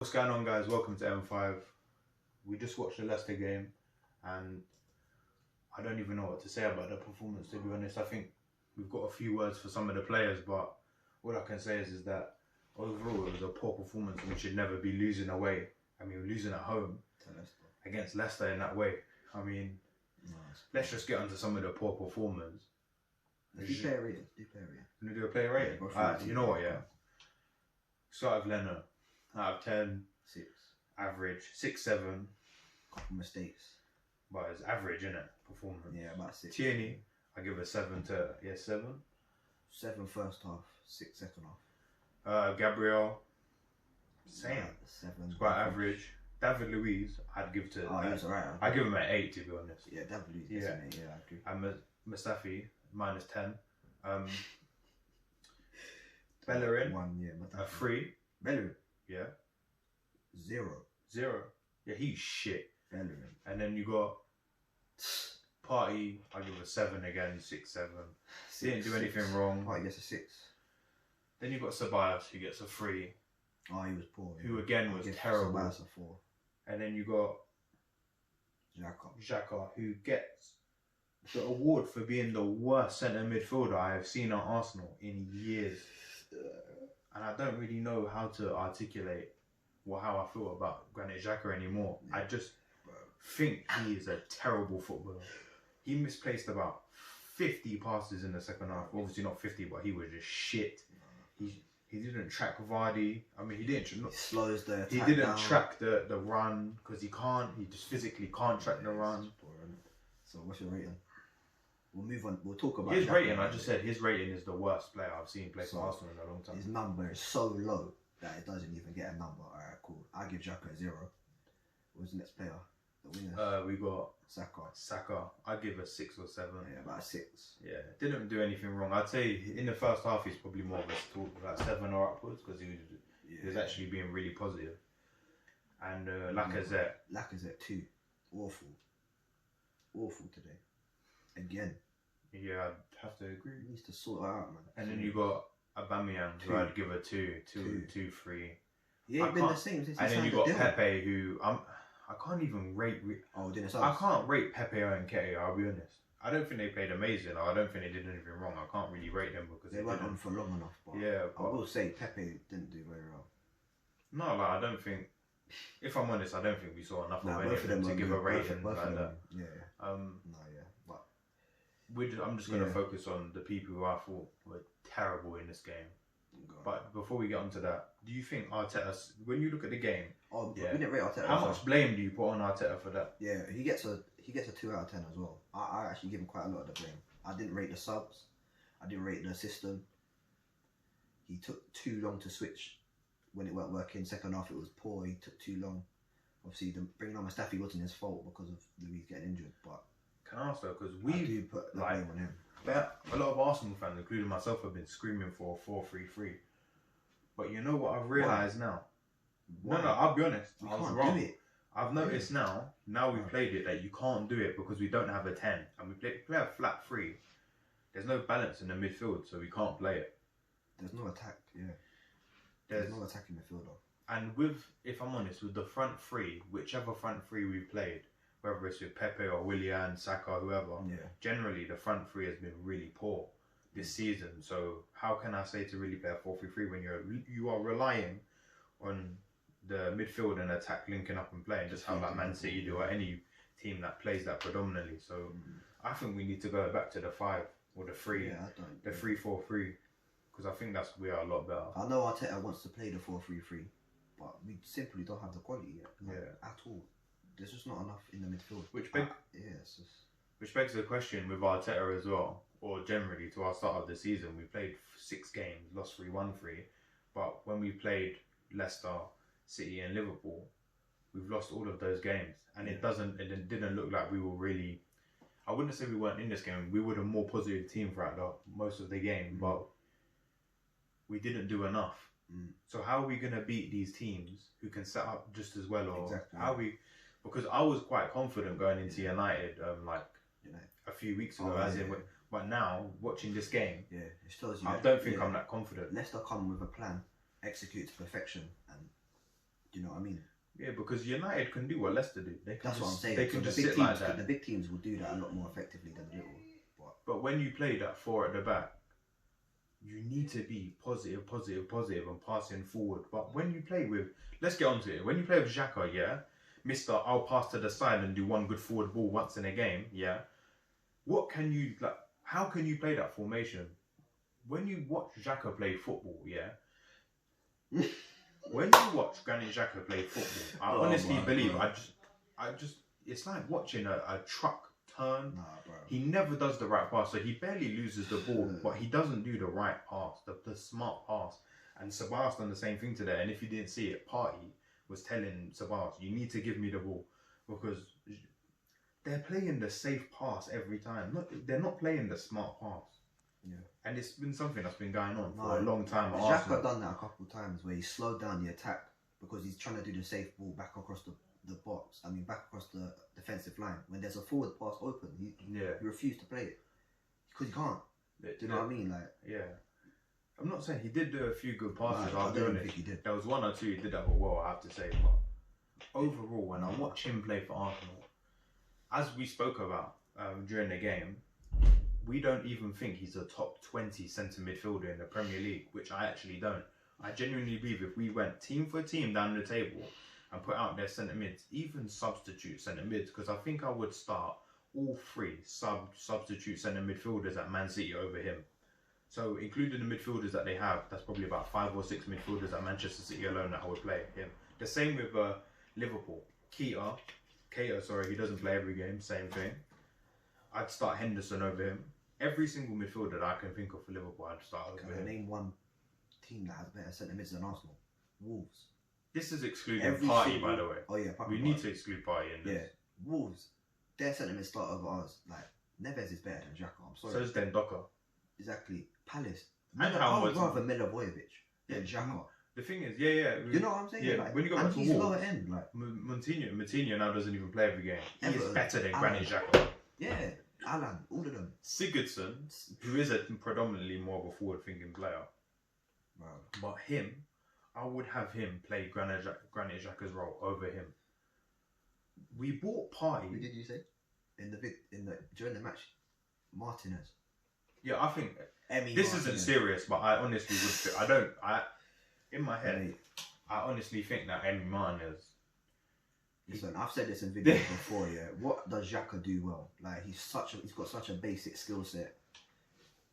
What's going on, guys? Welcome to M5. We just watched the Leicester game and I don't even know what to say about the performance, to be honest. I think we've got a few words for some of the players, but all I can say is that overall it was a poor performance and we should never be losing away. I mean, losing at home against Leicester in that way. I mean, let's just get onto some of the poor performers. Do player rating. Can we do a player rating? You know what, yeah. Start with Leno. Out of 10. 6. Average. 6, 7. Couple mistakes. But it's average, innit? Performance. Yeah, about 6. Tierney, I give a 7 to, 7. 7 first half, 6 second half. Gabriel, same. Yeah, 7. It's quite average. David Luiz, I'd give to. Oh, he was alright. I'd give him an 8, to be honest. Yeah, David Luiz, yeah. Yeah, I agree. And Mustafi, -10. Bellerin, 1, yeah. a 3. Bellerin? Yeah. 0. Yeah, he's shit. Bellerin. And then you got Party, I give a 7 again, 6, 7. Didn't do anything wrong. Party gets a 6. Then you got Ceballos, who gets a 3. Oh, he was poor. Yeah. Who again was terrible. Ceballos a 4. And then you got XHAKA, who gets the award for being the worst centre midfielder I have seen at Arsenal in years. And I don't really know how to articulate how I feel about Granit Xhaka anymore. Yeah. I just think he is a terrible footballer. He misplaced about 50 passes in the second half. Obviously not 50, but he was just shit. He didn't track Vardy. I mean, he didn't. He slows the attack He didn't down. track the run because he can't. He just physically can't track the run. So what's your rating? We'll move on. We'll talk about his rating. I just said his rating is the worst player I've seen play for Arsenal in a long time. His number is so low that it doesn't even get a number. Alright, cool. I give Xhaka a 0. Who's the next player? The winner. We got Saka. I give a 6 or 7. Yeah, about a 6. Yeah, didn't do anything wrong. I'd say in the first half he's probably more of a like 7 or upwards because he was actually being really positive. And Lacazette 2. Awful today. Again. Yeah, I'd have to agree. He needs to sort that out, man. And then you got Aubameyang, who I'd give a 2, 3. He ain't been the same since he And then you signed got the deal. Pepe, who I can't even rate. I can't rate Pepe or Nketiah, I'll be honest. I don't think they played amazing, or I don't think they did anything wrong. I can't really rate them because they weren't on for long enough. But yeah, I will say Pepe didn't do very well. No, like I don't think. If I'm honest, I don't think we saw enough of any of them to give a rating like that. Yeah. But I'm just going to focus on the people who I thought were terrible in this game. But before we get onto that, do you think Arteta, when you look at the game, we didn't rate Arteta. How much blame do you put on Arteta for that? Yeah, he gets a 2 out of 10 as well. I actually give him quite a lot of the blame. I didn't rate the subs. I didn't rate the system. He took too long to switch when it weren't working. Second half it was poor. He took too long. Obviously, bringing on Mustafi wasn't his fault because of Luiz getting injured. But can I ask though, because we do put the blame on him. A lot of Arsenal fans, including myself, have been screaming for a 4-3-3. But you know what I've realised now? Why? No, I'll be honest. I was wrong. Do it. I've noticed now we've played it, that you can't do it because we don't have a 10. And we play a flat 3. There's no balance in the midfield, so we can't play it. There's no attack, There's no attacking midfielder. And if I'm honest, with the front 3, whichever front 3 we've played, whether it's with Pepe or Willian, Saka, whoever, generally the front 3 has been really poor this season. So how can I say to really play a 4-3-3 when you are relying on the midfield and attack linking up and playing, just how like Man City do, or any team that plays that predominantly. So I think we need to go back to the 5 or the 3, the 3-4-3, because I think that's we are a lot better. I know Arteta wants to play the 4-3-3, but we simply don't have the quality yet, at all. There's just not enough in the midfield. Which begs the question with Arteta as well, or generally to our start of the season. We played 6 games, lost 3, won 3, but when we played Leicester, City and Liverpool, we've lost all of those games, and it didn't look like we were really. I wouldn't say we weren't in this game. We were a more positive team throughout most of the game, but we didn't do enough. So how are we going to beat these teams who can set up just as well, or how we? Because I was quite confident going into United, a few weeks ago, but now watching this game, it shows you. I don't think I'm that confident. Leicester come with a plan, execute to perfection, and Do you know what I mean? Yeah, because United can do what Leicester do. They can That's what I'm saying. They can So just the big sit teams, like that. the big teams will do that a lot more effectively than the little. But when you play that 4 at the back, you need to be positive, and passing forward. But when you play with, let's get onto it. When you play with XHAKA, yeah, Mister, I'll pass to the side and do one good forward ball once in a game, yeah. What can you like? How can you play that formation? When you watch XHAKA play football, yeah. When you watch Granit Xhaka play football, I honestly believe I just it's like watching a truck turn. Nah, bro. He never does the right pass, so he barely loses the ball, but he doesn't do the right pass, the smart pass. And Ceballos done the same thing today. And if you didn't see it, Partey was telling Ceballos, "You need to give me the ball," because they're playing the safe pass every time. They're not playing the smart pass. Yeah. And it's been something that's been going on for a long time. Xhaka done that a couple of times where he slowed down the attack because he's trying to do the safe ball back across the box. I mean, back across the defensive line. When there's a forward pass open, he refused to play it because he can't. Do you know what I mean? Like, yeah. I'm not saying he did do a few good passes. I don't think he did. There was one or two he did that well, I have to say. But overall, when I watch him play for Arsenal, as we spoke about during the game, we don't even think he's a top 20 centre midfielder in the Premier League, which I actually don't. I genuinely believe if we went team for team down the table and put out their centre mids, even substitute centre mids, because I think I would start all 3 substitute centre midfielders at Man City over him. So including the midfielders that they have, that's probably about 5 or 6 midfielders at Manchester City alone that I would play him. The same with Liverpool. Keita, he doesn't play every game, same thing. I'd start Henderson over him. Every single midfielder that I can think of for Liverpool, I'd start over him. Name one team that has better centre mids than Arsenal. Wolves. This is excluding Partey, by the way. Oh yeah, we need to exclude Partey in this. Yeah, Wolves. Their centre mids start over ours. Like Neves is better than Xhaka. I'm sorry. So is Dendoka. Exactly. Palace. And I would rather Milivojevic than Xhaka. The thing is, you know what I'm saying? Yeah, like, when you go back to he's Wolves, lower end. Like Moutinho now doesn't even play every game. He is better than Alan. Granit Xhaka. Yeah, Alan, all of them. Sigurdsson, who is a predominantly more of a forward-thinking player, but him, I would have him play Granit Xhaka's role over him. We bought Partey. Who did you say? During the match, Martinez. Yeah, I think Emi this Martinez. isn't serious, but I honestly would. In my head, I honestly think that Emi Martinez. Listen, I've said this in videos before. Yeah, what does Xhaka do well? Like he's got such a basic skill set.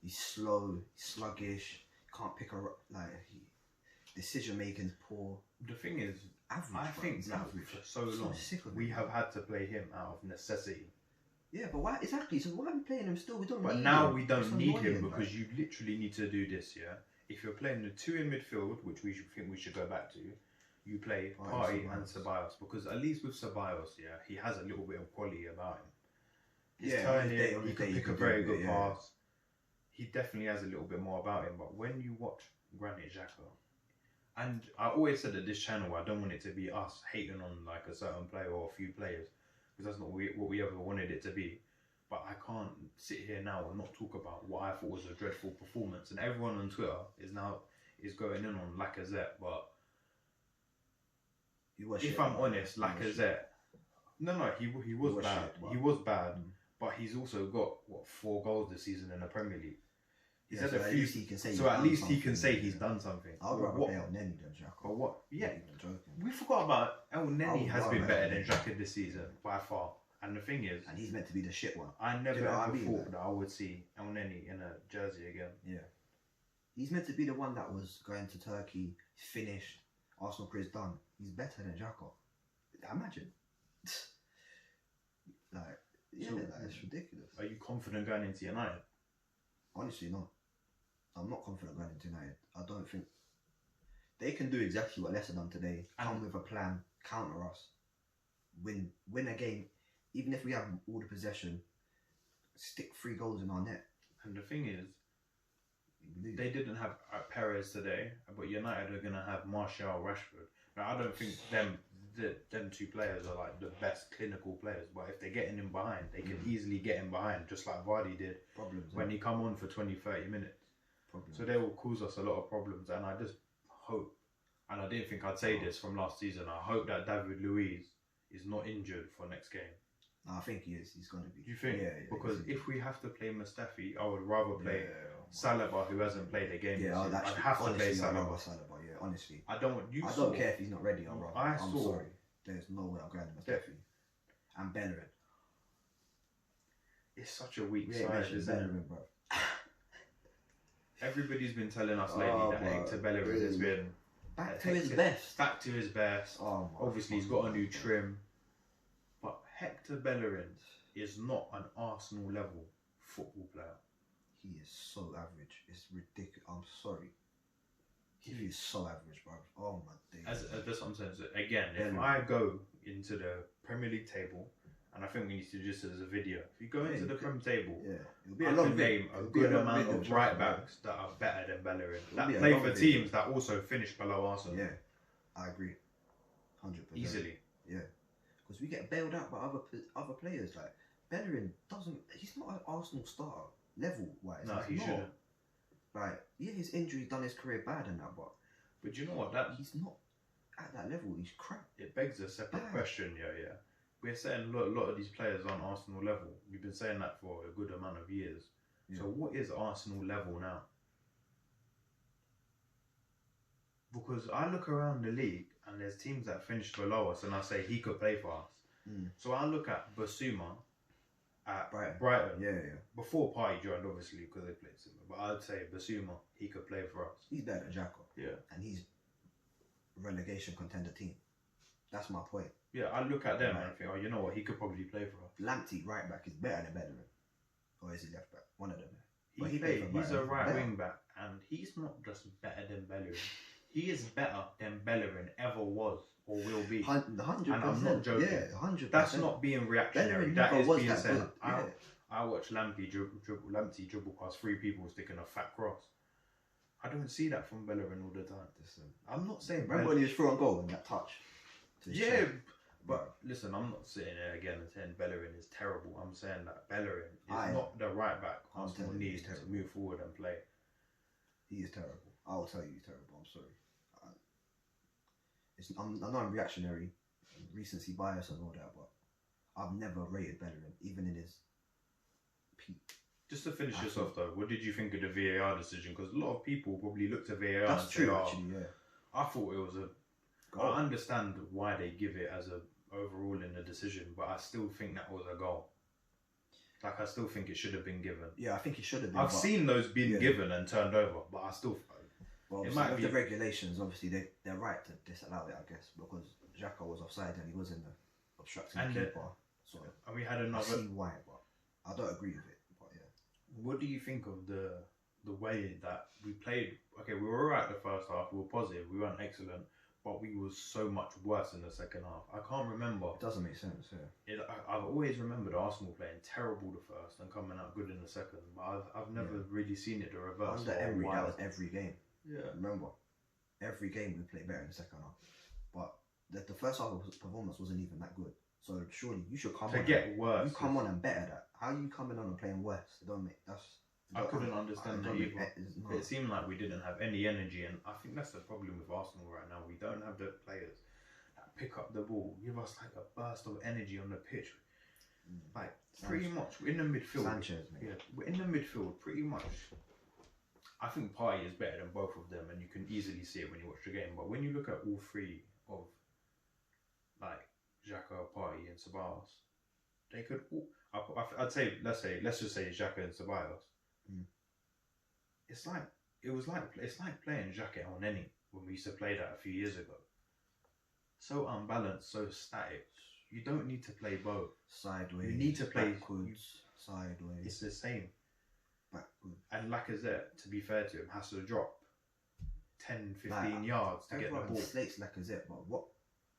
He's slow, sluggish. Can't pick decision making's poor. The thing is, average. I think that for so long we have had to play him out of necessity. Yeah, but why exactly? So why are we playing him still? We don't. But need now him. we don't need him because like. you literally need to do this. Yeah, if you're playing the 2 in midfield, which we should go back to, you play Partey and Ceballos because at least with Ceballos, yeah, he has a little bit of quality about him. He's turning, he can pick a very good pass. He definitely has a little bit more about him. But when you watch Granit Xhaka, and I always said that this channel, I don't want it to be us hating on like a certain player or a few players. Because that's not what we ever wanted it to be. But I can't sit here now and not talk about what I thought was a dreadful performance. And everyone on Twitter is going in on Lacazette. But if I'm honest, Lacazette, he was bad. He was bad. But he's also got 4 goals this season in the Premier League. He's had a few. At least he can say he's done something. I'd rather play El Neni than Xhaka. But what? Yeah, we forgot about El Neni has been better than Xhaka this season by far. And the thing is, and he's meant to be the shit one. I never thought that I would see El Neni in a jersey again. Yeah, he's meant to be the one that was going to Turkey, finished, Arsenal career's done. He's better than Xhaka. Imagine. It's ridiculous. Are you confident going into United? Honestly, not. I'm not confident going into United. I don't think they can do exactly what Leicester done today. Come with a plan, counter us, win a game. Even if we have all the possession, stick 3 goals in our net. And the thing is, they didn't have Perez today, but United are going to have Martial, Rashford. Now, I don't think them 2 players are like the best clinical players, but if they're getting in behind, they can easily get in behind, just like Vardy did when he come on for 20-30 minutes. So they will cause us a lot of problems, and I and I didn't think I'd say this from last season, I hope that David Luiz is not injured for next game. No, I think he is. He's going to be. Do you think? Yeah, because if we have to play Mustafi, I would rather play Saliba, who hasn't played a game. Yeah, I'd have to play Saliba. Yeah, honestly. I don't want you. I don't care if he's not ready. I'm saw. sorry. There's no way I'm going to Mustafi. And Bellerin. It's such a weak side, isn't it? Bro. Everybody's been telling us lately that Hector Bellerin has been back to his best. Back to his best. Obviously, he's got a new trim. But Hector Bellerin is not an Arsenal level football player. He is so average. It's ridiculous. I'm sorry. He is so average, bro. Oh my days. That's what I'm saying. So again, if I go into the Premier League table, and I think we need to do this as a video. If you go into the Premier table, it'll be I can name a good amount of right backs that are better than Bellerin. That play for teams that also finish below Arsenal. Yeah, I agree. 100%. Easily. Yeah. Because we get bailed out by other players. Like, Bellerin he's not an Arsenal starter level wise. No, he shouldn't. Like, yeah, his injury done his career bad and that, but you know what? He's not at that level. He's crap. It begs a separate question, yeah. We're saying a lot of these players on Arsenal level. We've been saying that for a good amount of years. Yeah. So what is Arsenal level now? Because I look around the league and there's teams that finish below us and I say he could play for us. So I look at Basuma at Brighton. Yeah. Before Partey joined, obviously, because they played similar. But I'd say Basuma, he could play for us. He's better than XHAKA. Yeah. And he's relegation contender team. That's my point. Yeah, I look at them and I think, you know what, he could probably play for us. Lamptey, right back, is better than Bellerin. Or is he left back? One of them. He's a right wing back, and he's not just better than Bellerin. He is better than Bellerin ever was or will be. 100%. And I'm not joking. Yeah, 100%. That's not being reactionary. Bellerin that is being that said. Yeah. I watch Lamptey dribble past 3 people sticking a fat cross. I don't see that from Bellerin all the time. I'm not saying. Remember when he was through on goal in that touch? Yeah. But listen, I'm not sitting there again and saying Bellerin is terrible. I'm saying that Bellerin is not the right back Arsenal needs to move forward and play. He is terrible. I will tell you he's terrible. I'm sorry. I know I'm reactionary, recency bias and all that, but I've never rated Bellerin, even in his peak. Just to finish this off though, what did you think of the VAR decision? Because a lot of people probably looked at VAR and say, actually, yeah. I thought it was a goal. I understand why they give it as a overall in the decision, but I still think that was a goal. Like, I still think it should have been given. Yeah, I think it should have been. I've seen those being given and turned over, but I still... Well, it might be the regulations, obviously, they're right to disallow it, I guess, because XHAKA was offside and he was in the obstructing the keeper. So, and we had another... I see why, but I don't agree with it, but yeah. What do you think of the way that we played? Okay, we were alright the first half, we were positive, we weren't excellent, but we was so much worse in the second half. I can't remember. It doesn't make sense, yeah. I've always remembered Arsenal playing terrible the first and coming out good in the second, but I've never really seen it the reverse. Under Emery, that was every game. Yeah. Remember, every game we played better in the second half. But the first half performance wasn't even that good. So surely you should come on. Worse. You come on and better that. How are you coming on and playing worse? It don't make I couldn't understand that either. It seemed like we didn't have any energy, and I think that's the problem with Arsenal right now. We don't have the players that pick up the ball, give us like a burst of energy on the pitch. Like pretty much we're in the midfield. Sanchez, mate. Yeah, we're in the midfield pretty much. I think Partey is better than both of them, and you can easily see it when you watch the game. But when you look at all three of like XHAKA, Partey, and Ceballos, they could all. I'd say let's just say XHAKA and Ceballos. It's like playing XHAKA on any when we used to play that a few years ago. So unbalanced, so static. You don't need to play both. Sideways. You need to play backwards, sideways. It's the same. Backwards. And Lacazette, to be fair to him, has to drop 10, 15 yards to get the ball. Slates Lacazette, but what?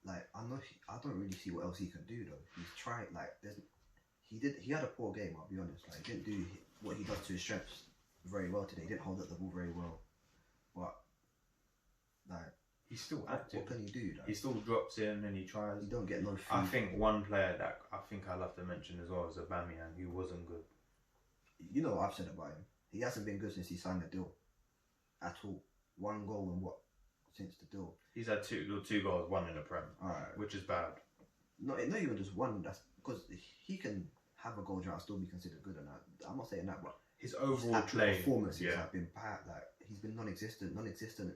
Like I don't really see what else he can do though. He's tried he had a poor game. I'll be honest. Like he didn't do what he does to his strengths very well today. He didn't hold up the ball very well, but like he's still active. What can he do? Like, he still drops in and he tries. You don't get no feed. I think one player that I think I'll have to mention as well is Aubameyang, who wasn't good. You know what I've said about him. He hasn't been good since he signed the deal. At all. 1 goal in what? since the deal. He's had two goals, one in the Prem, which is bad. Not even just one. That's because he can have a goal drought and still be considered good. And I'm not saying that, but his overall play performances have been bad. Like he's been non-existent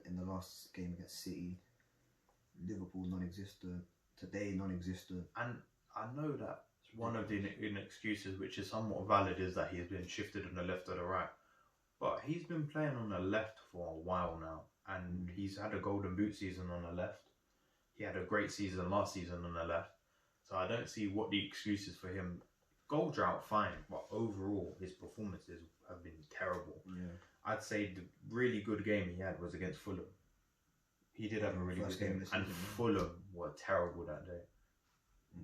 in the last game against City, Liverpool non-existent, today non-existent. And I know that one of the excuses, which is somewhat valid, is that he's been shifted on the left or the right. But he's been playing on the left for a while now, and he's had a golden boot season on the left. He had a great season last season on the left. So I don't see what the excuse is for him. Goal drought, fine, but overall his performances have been terrible. Yeah. I'd say the really good game he had was against Fulham. He did have a really good game, and Fulham were terrible that day.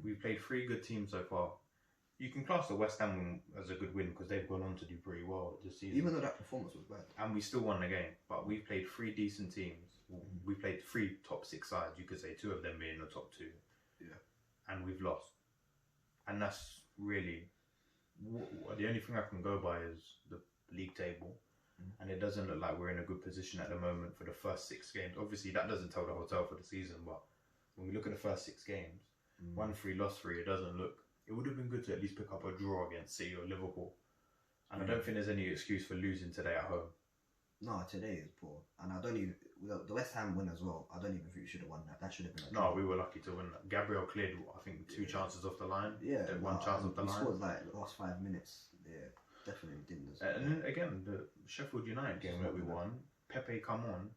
We've played 3 good teams so far. You can class the West Ham win as a good win because they've gone on to do pretty well this season. Even though that performance was bad. And we still won the game. But we've played 3 decent teams. We played 3 top 6 sides. You could say 2 of them being the top 2. Yeah. And we've lost. And that's really... the only thing I can go by is the league table. And it doesn't look like we're in a good position at the moment for the first 6 games. Obviously, that doesn't tell the hotel for the season. But when we look at the first 6 games, 1-3, lost 3, it doesn't look... It would have been good to at least pick up a draw against City or Liverpool. And I don't think there's any excuse for losing today at home. No, today is poor. And I don't even... The West Ham win as well, I don't even think we should have won that. That should have been a draw. No, we were lucky to win that. Gabriel cleared, I think, 2 chances off the line. Yeah. One chance off the line. He scored like the last 5 minutes. Yeah, definitely didn't. And then again, the Sheffield United game that we won, Pepe come on,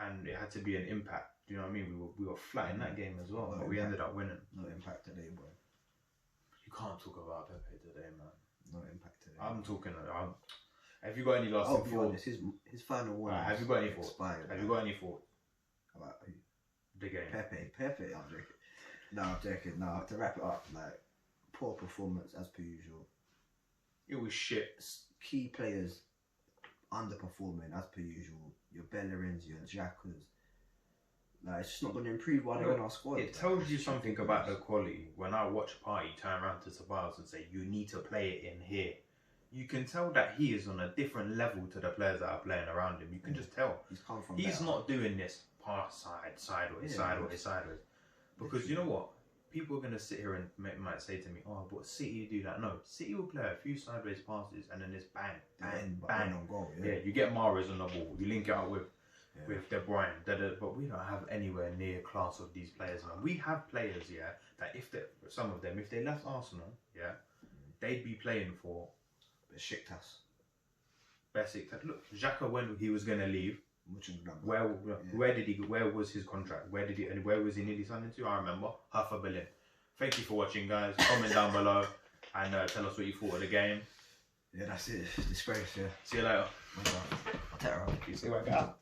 and it had to be an impact. Do you know what I mean? We were flat in that game as well, but we ended up winning. No impact today, boy. You can't talk about Pepe today, man. No impact today. I'm talking. Have you got any lasting thoughts? His final one. Have you got any thoughts? Have you got any thoughts about who? The game? Pepe. I'm joking. No, I'm joking. No, to wrap it up, like poor performance as per usual. It was shit. Key players underperforming as per usual. Your Bellerins, your XHAKAs. Like, it's just not going to improve while they're in our squad. It tells you something about the quality. When I watch Party turn around to Tobias and say, you need to play it in here. You can tell that he is on a different level to the players that are playing around him. You can just tell. He's come from He's not doing this pass sideways. Because you know what? People are going to sit here and might say to me, oh, but City do that. No, City will play a few sideways passes and then it's bang on goal. Yeah, you get Mahrez on the ball. You link it up with De Bruyne. But we don't have anywhere near class of these players now. We have players, that if they left Arsenal, they'd be playing for Besiktas. Look, XHAKA, when he was going to leave, where did he go? Where was his contract? Where was he nearly signed into? I remember Hertha Berlin. Thank you for watching, guys. Comment down below and tell us what you thought of the game. Yeah, that's it. Disgrace. Yeah. See you later. Arteta-out. See you later.